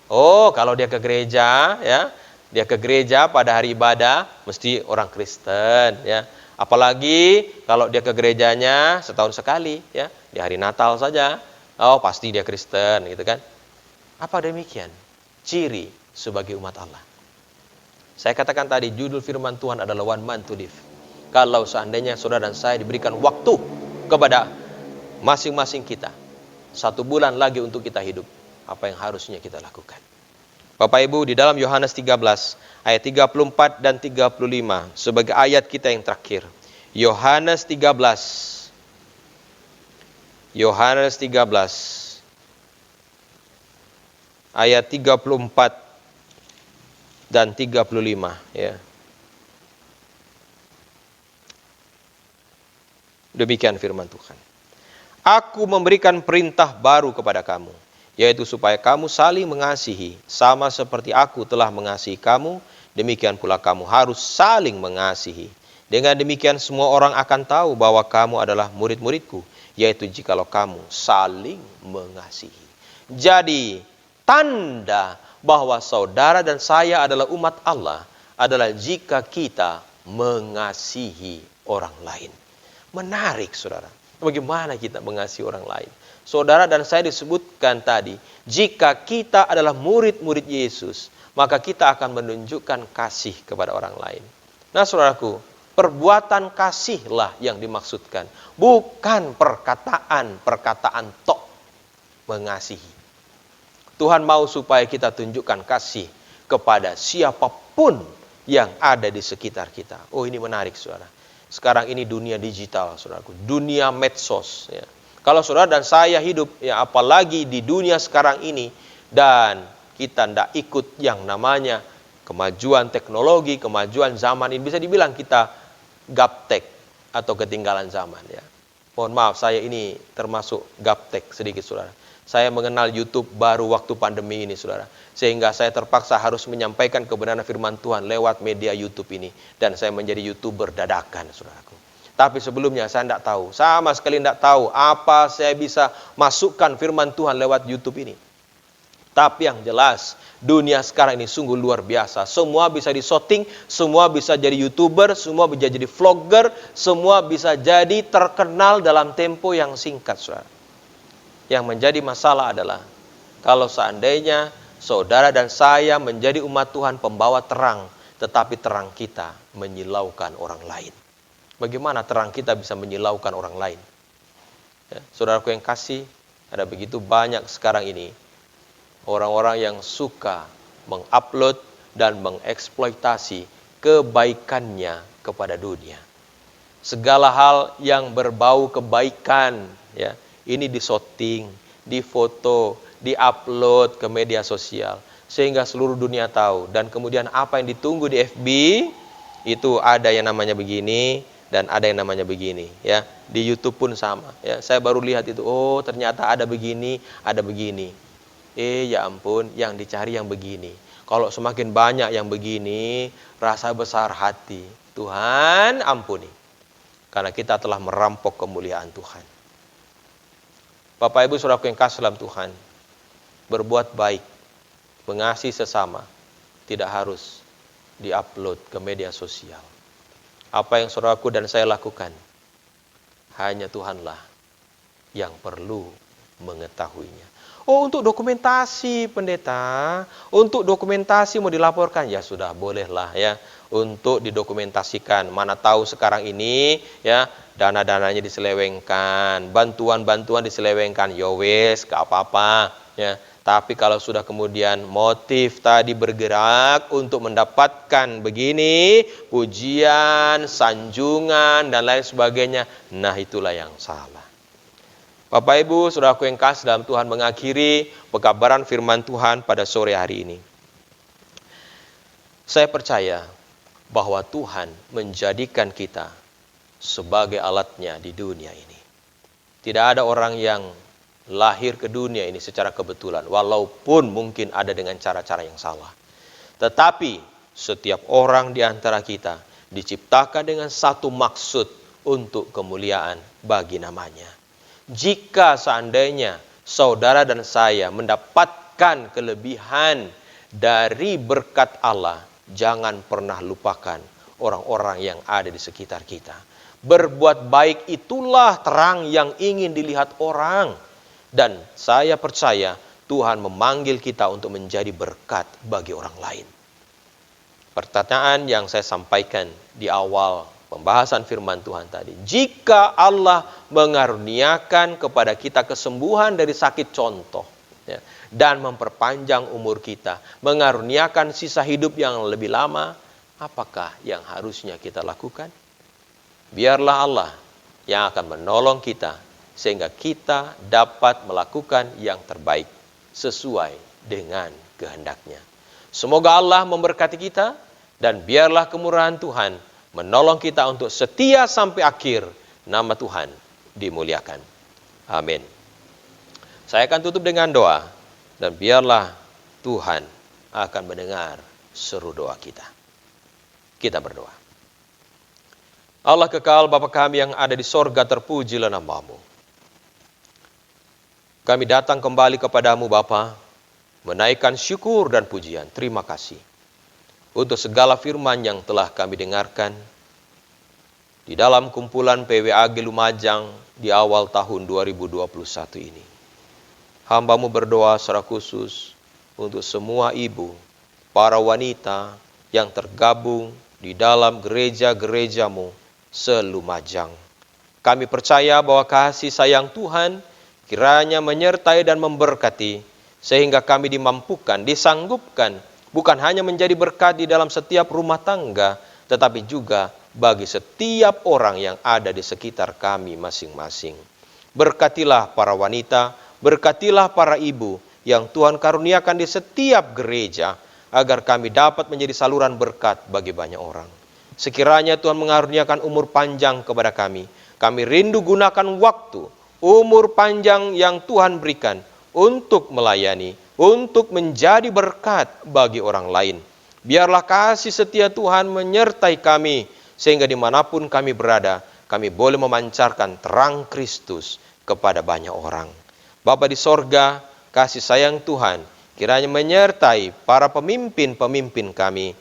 Speaker 2: Oh, kalau dia ke gereja, ya, dia ke gereja pada hari ibadah, mesti orang Kristen, ya. Apalagi kalau dia ke gerejanya setahun sekali, ya, di hari Natal saja, oh pasti dia Kristen, gitu kan? Apa demikian? Ciri sebagai umat Allah. Saya katakan tadi, judul firman Tuhan adalah one man to live. Kalau seandainya saudara dan saya diberikan waktu kepada masing-masing kita, 1 bulan lagi untuk kita hidup, apa yang harusnya kita lakukan? Bapak Ibu, di dalam Yohanes 13 ayat 34 dan 35 sebagai ayat kita yang terakhir. Yohanes 13 ayat 34 dan 35 ya. Demikian firman Tuhan. Aku memberikan perintah baru kepada kamu, yaitu supaya kamu saling mengasihi, sama seperti aku telah mengasihi kamu, demikian pula kamu harus saling mengasihi. Dengan demikian semua orang akan tahu bahwa kamu adalah murid-muridku, yaitu jikalau kamu saling mengasihi. Jadi, tanda bahwa saudara dan saya adalah umat Allah adalah jika kita mengasihi orang lain. Menarik, saudara. Bagaimana kita mengasihi orang lain? Saudara dan saya disebutkan tadi, jika kita adalah murid-murid Yesus, maka kita akan menunjukkan kasih kepada orang lain. Nah, saudaraku, perbuatan kasihlah yang dimaksudkan, bukan perkataan tok mengasihi. Tuhan mau supaya kita tunjukkan kasih kepada siapapun yang ada di sekitar kita. Oh, ini menarik, saudara. Sekarang ini dunia digital, saudaraku, dunia medsos. Ya. Kalau saudara dan saya hidup, ya apalagi di dunia sekarang ini, dan kita tidak ikut yang namanya kemajuan teknologi, kemajuan zaman ini, bisa dibilang kita gaptek atau ketinggalan zaman. Ya. Mohon maaf, saya ini termasuk gaptek sedikit, saudara. Saya mengenal YouTube baru waktu pandemi ini, saudara. Sehingga saya terpaksa harus menyampaikan kebenaran firman Tuhan lewat media YouTube ini. Dan saya menjadi YouTuber dadakan, saudaraku. Tapi sebelumnya saya tidak tahu, sama sekali tidak tahu apa saya bisa masukkan firman Tuhan lewat YouTube ini. Tapi yang jelas, dunia sekarang ini sungguh luar biasa. Semua bisa di-shooting, semua bisa jadi YouTuber, semua bisa jadi vlogger, semua bisa jadi terkenal dalam tempo yang singkat, saudara. Yang menjadi masalah adalah kalau seandainya saudara dan saya menjadi umat Tuhan pembawa terang, tetapi terang kita menyilaukan orang lain. Bagaimana terang kita bisa menyilaukan orang lain? Ya, saudaraku yang kasih, ada begitu banyak sekarang ini orang-orang yang suka mengupload dan mengeksploitasi kebaikannya kepada dunia. Segala hal yang berbau kebaikan, ya, ini di-shooting, di-foto, di-upload ke media sosial. Sehingga seluruh dunia tahu. Dan kemudian apa yang ditunggu di FB, itu ada yang namanya begini, dan ada yang namanya begini. Ya. Di YouTube pun sama. Ya. Saya baru lihat itu, oh ternyata ada begini, ada begini. Ya ampun, yang dicari yang begini. Kalau semakin banyak yang begini, rasa besar hati. Tuhan ampuni. Karena kita telah merampok kemuliaan Tuhan. Bapak Ibu saudaraku yang kasih dalam Tuhan, berbuat baik, mengasihi sesama, tidak harus diupload ke media sosial. Apa yang saudaraku dan saya lakukan, hanya Tuhanlah yang perlu mengetahuinya. Oh, untuk dokumentasi pendeta, untuk dokumentasi mau dilaporkan, ya sudah bolehlah ya. untuk didokumentasikan. Mana tahu sekarang ini ya dana-dananya diselewengkan, bantuan-bantuan diselewengkan, ya wes, gak apa-apa ya. Tapi kalau sudah kemudian motif tadi bergerak untuk mendapatkan begini, pujian, sanjungan dan lain sebagainya, nah itulah yang salah. Bapak Ibu, saudaraku yang kasih dalam Tuhan, mengakhiri pekabaran firman Tuhan pada sore hari ini. Saya percaya bahwa Tuhan menjadikan kita sebagai alatnya di dunia ini. Tidak ada orang yang lahir ke dunia ini secara kebetulan, walaupun mungkin ada dengan cara-cara yang salah. Tetapi setiap orang di antara kita diciptakan dengan satu maksud untuk kemuliaan bagi namanya. Jika seandainya saudara dan saya mendapatkan kelebihan dari berkat Allah, jangan pernah lupakan orang-orang yang ada di sekitar kita. Berbuat baik itulah terang yang ingin dilihat orang. Dan saya percaya Tuhan memanggil kita untuk menjadi berkat bagi orang lain. Pertanyaan yang saya sampaikan di awal pembahasan firman Tuhan tadi. Jika Allah mengaruniakan kepada kita kesembuhan dari sakit contoh, ya, dan memperpanjang umur kita, mengaruniakan sisa hidup yang lebih lama, apakah yang harusnya kita lakukan? Biarlah Allah yang akan menolong kita, sehingga kita dapat melakukan yang terbaik sesuai dengan kehendak-Nya. Semoga Allah memberkati kita, dan biarlah kemurahan Tuhan menolong kita untuk setia sampai akhir. Nama Tuhan dimuliakan. Amin. Saya akan tutup dengan doa, dan biarlah Tuhan akan mendengar seru doa kita. Kita berdoa. Allah kekal, Bapa kami yang ada di sorga, terpujilah nama-Mu. Kami datang kembali kepadamu Bapa, menaikkan syukur dan pujian. Terima kasih untuk segala firman yang telah kami dengarkan di dalam kumpulan PWAG Lumajang di awal tahun 2021 ini. Hamba-Mu berdoa secara khusus untuk semua ibu, para wanita yang tergabung di dalam gereja-gereja-Mu se-Lumajang. Kami percaya bahwa kasih sayang Tuhan kiranya menyertai dan memberkati, sehingga kami dimampukan, disanggupkan, bukan hanya menjadi berkat di dalam setiap rumah tangga, tetapi juga bagi setiap orang yang ada di sekitar kami masing-masing. Berkatilah para wanita, berkatilah para ibu yang Tuhan karuniakan di setiap gereja, agar kami dapat menjadi saluran berkat bagi banyak orang. Sekiranya Tuhan mengaruniakan umur panjang kepada kami. Kami rindu gunakan waktu, umur panjang yang Tuhan berikan untuk melayani, untuk menjadi berkat bagi orang lain. Biarlah kasih setia Tuhan menyertai kami, sehingga dimanapun kami berada, kami boleh memancarkan terang Kristus kepada banyak orang. Bapa di sorga, kasih sayang Tuhan kiranya menyertai para pemimpin-pemimpin kami,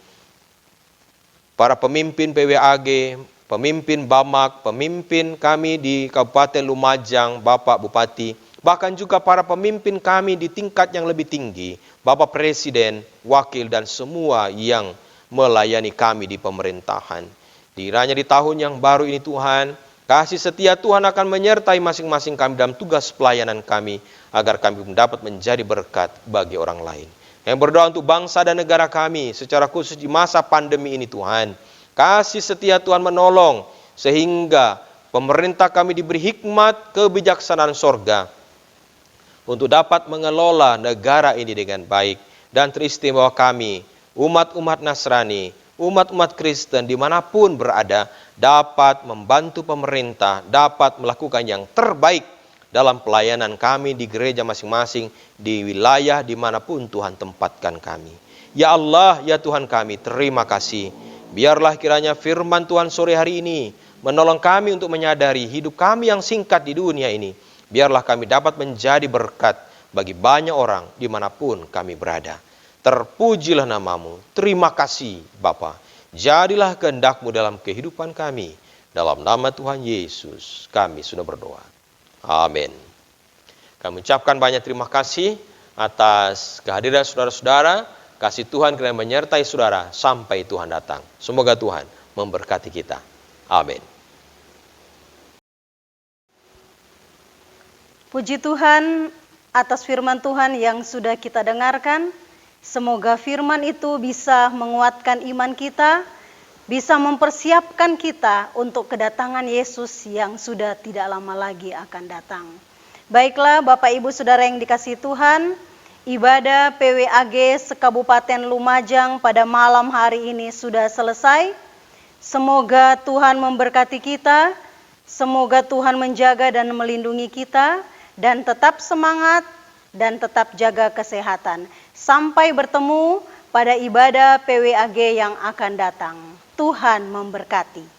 Speaker 2: para pemimpin PWAG, pemimpin BAMAK, pemimpin kami di Kabupaten Lumajang, Bapak Bupati, bahkan juga para pemimpin kami di tingkat yang lebih tinggi, Bapak Presiden, Wakil, dan semua yang melayani kami di pemerintahan. Kiranya di tahun yang baru ini Tuhan, kasih setia Tuhan akan menyertai masing-masing kami dalam tugas pelayanan kami, agar kami dapat menjadi berkat bagi orang lain. Yang berdoa untuk bangsa dan negara kami, secara khusus di masa pandemi ini Tuhan, kasih setia Tuhan menolong, sehingga pemerintah kami diberi hikmat kebijaksanaan sorga, untuk dapat mengelola negara ini dengan baik. Dan teristimewa kami, umat-umat Nasrani, umat-umat Kristen dimanapun berada, dapat membantu pemerintah, dapat melakukan yang terbaik dalam pelayanan kami di gereja masing-masing, di wilayah dimanapun Tuhan tempatkan kami. Ya Allah, ya Tuhan kami, terima kasih. Biarlah kiranya firman Tuhan sore hari ini menolong kami untuk menyadari hidup kami yang singkat di dunia ini. Biarlah kami dapat menjadi berkat bagi banyak orang dimanapun kami berada. Terpujilah nama-Mu. Terima kasih Bapa. Jadilah kehendak-Mu dalam kehidupan kami. Dalam nama Tuhan Yesus kami sudah berdoa. Amin. Kami ucapkan banyak terima kasih atas kehadiran saudara-saudara kasih Tuhan kiranya menyertai saudara sampai Tuhan datang. Semoga Tuhan memberkati kita. Amin.
Speaker 1: Puji Tuhan atas firman Tuhan yang sudah kita dengarkan. Semoga firman itu bisa menguatkan iman kita, bisa mempersiapkan kita untuk kedatangan Yesus yang sudah tidak lama lagi akan datang. Baiklah Bapak Ibu Saudara yang dikasihi Tuhan, ibadah PWAG Sekabupaten Lumajang pada malam hari ini sudah selesai. Semoga Tuhan memberkati kita, semoga Tuhan menjaga dan melindungi kita, dan tetap semangat dan tetap jaga kesehatan. Sampai bertemu pada ibadah PWAG yang akan datang. Tuhan memberkati.